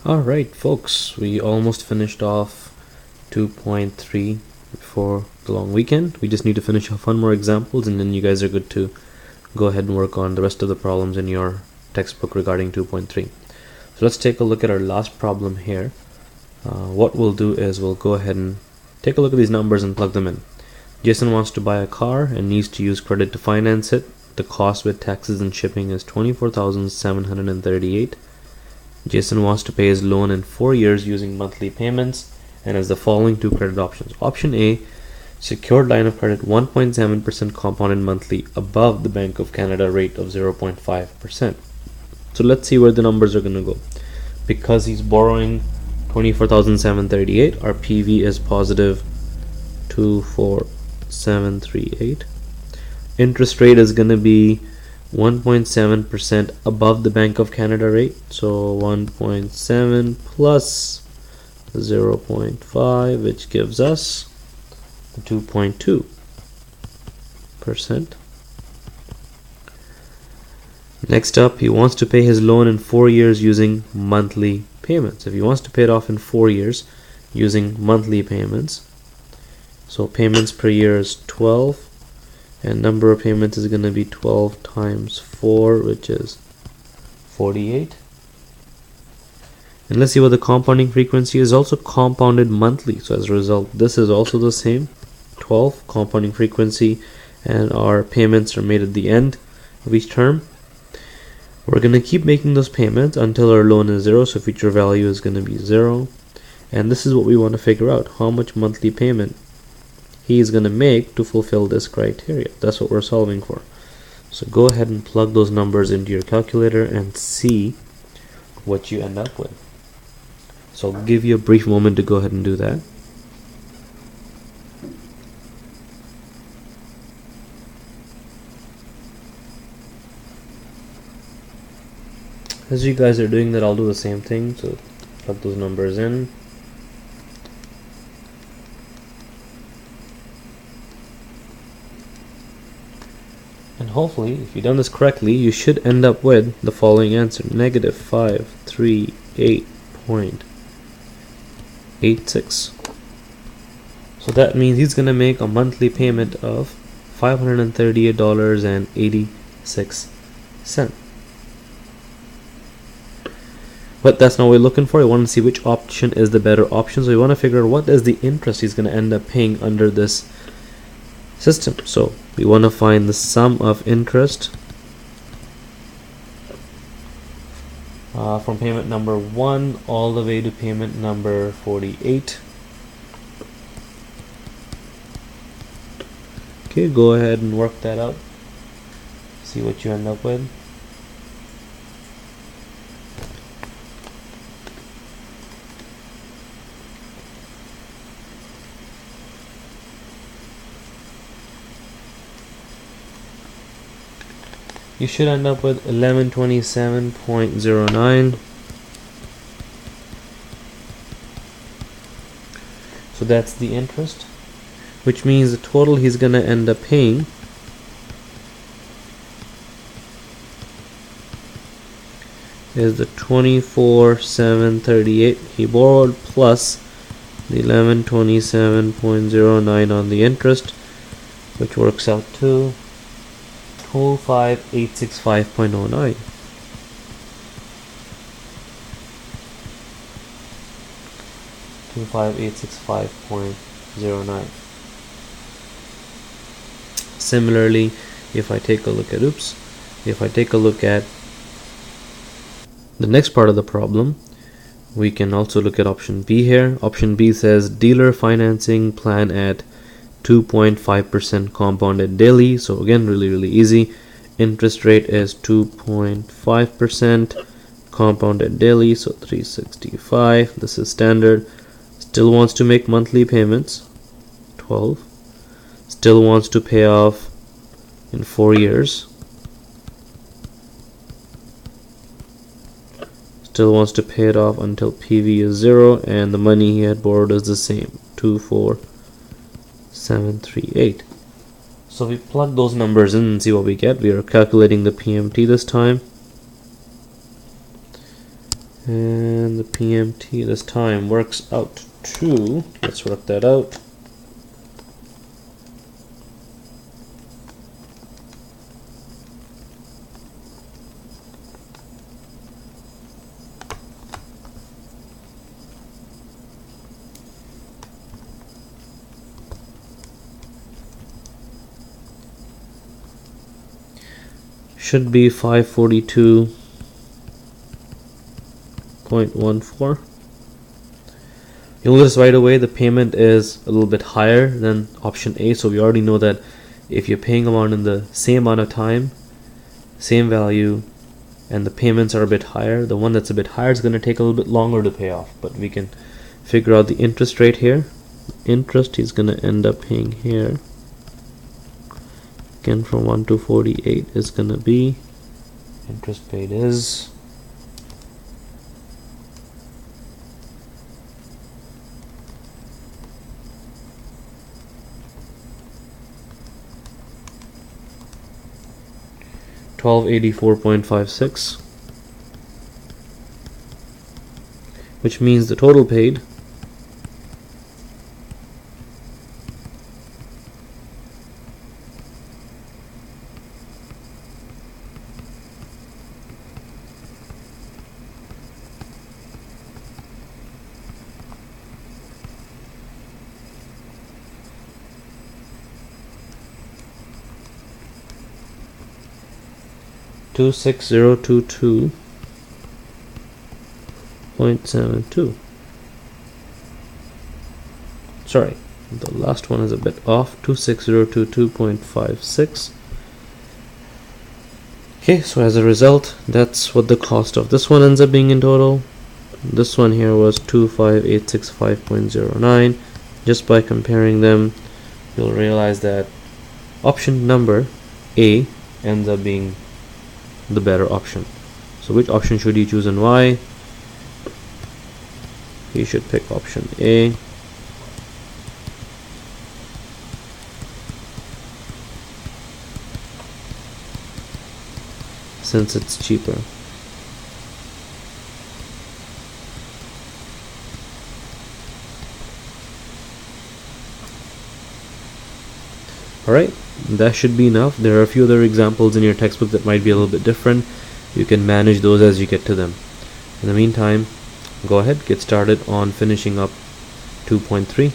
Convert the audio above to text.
Alright folks, we almost finished off 2.3 for the long weekend. We just need to finish off one more examples and then you guys are good to go ahead and work on the rest of the problems in your textbook regarding 2.3. So let's take a look at our last problem here. What we'll do is we'll go ahead and take a look at these numbers and plug them in. Jason wants to buy a car and needs to use credit to finance it. The cost with taxes and shipping is $24,738. Jason wants to pay his loan in 4 years using monthly payments and has the following two credit options. Option A, secured line of credit 1.7% compounded monthly above the Bank of Canada rate of 0.5%. So let's see where the numbers are going to go. Because he's borrowing 24,738, our PV is positive 24738. Interest rate is going to be 1.7% above the Bank of Canada rate, so 1.7 plus 0.5, which gives us 2.2%. Next up, he wants to pay his loan in 4 years using monthly payments. If he wants to pay it off in 4 years using monthly payments, so payments per year is 12. And number of payments is going to be 12 times 4, which is 48. And let's see what the compounding frequency is. Also compounded monthly. So as a result, this is also the same, 12 compounding frequency, and our payments are made at the end of each term. We're going to keep making those payments until our loan is 0, so future value is going to be 0. And this is what we want to figure out, how much monthly payment he is going to make to fulfill this criteria. That's what we're solving for. So go ahead and plug those numbers into your calculator and see what you end up with. So I'll give you a brief moment to go ahead and do that. As you guys are doing that, I'll do the same thing. So plug those numbers in. And hopefully, if you've done this correctly, you should end up with the following answer, negative 538.86. So that means he's going to make a monthly payment of $538.86. But that's not what we're looking for. We want to see which option is the better option. So we want to figure out what is the interest he's going to end up paying under this system. So we want to find the sum of interest from payment number 1 all the way to payment number 48. Okay, go ahead and work that out. See what you end up with. You should end up with 1127.09. So that's the interest, which means the total he's going to end up paying is the 24,738 he borrowed plus the 1127.09 on the interest, which works out to 25865.09. $25865.09. Similarly, if I take a look at the next part of the problem, we can also look at option B here. Option B says dealer financing plan at 2.5% compounded daily. So again, really easy. Interest rate is 2.5% compounded daily, so 365. This is standard. Still wants to make monthly payments, 12. Still wants to pay off in 4 years. Still wants to pay it off until PV is 0, and the money he had borrowed is the same, 24738. So we plug those numbers in and see what we get. We are calculating the PMT this time. And the PMT this time works out to, let's work that out, should be 542.14. You'll notice right away the payment is a little bit higher than option A, so we already know that if you're paying amount in the same amount of time, same value, and the payments are a bit higher, the one that's a bit higher is going to take a little bit longer to pay off. But we can figure out the interest rate here. Interest he's going to end up paying here, again from 1 to 48, is going to be, interest paid is $1,284.56, which means the total paid $26022.72. Sorry, the last one is a bit off, 26022.56. Okay, so as a result, that's what the cost of this one ends up being in total. This one here was 25865.09. Just by comparing them, you'll realize that option number A ends up being the better option. So which option should you choose and why? You should pick option A. Since it's cheaper. Alright, that should be enough. There are a few other examples in your textbook that might be a little bit different. You can manage those as you get to them. In the meantime, go ahead, get started on finishing up 2.3.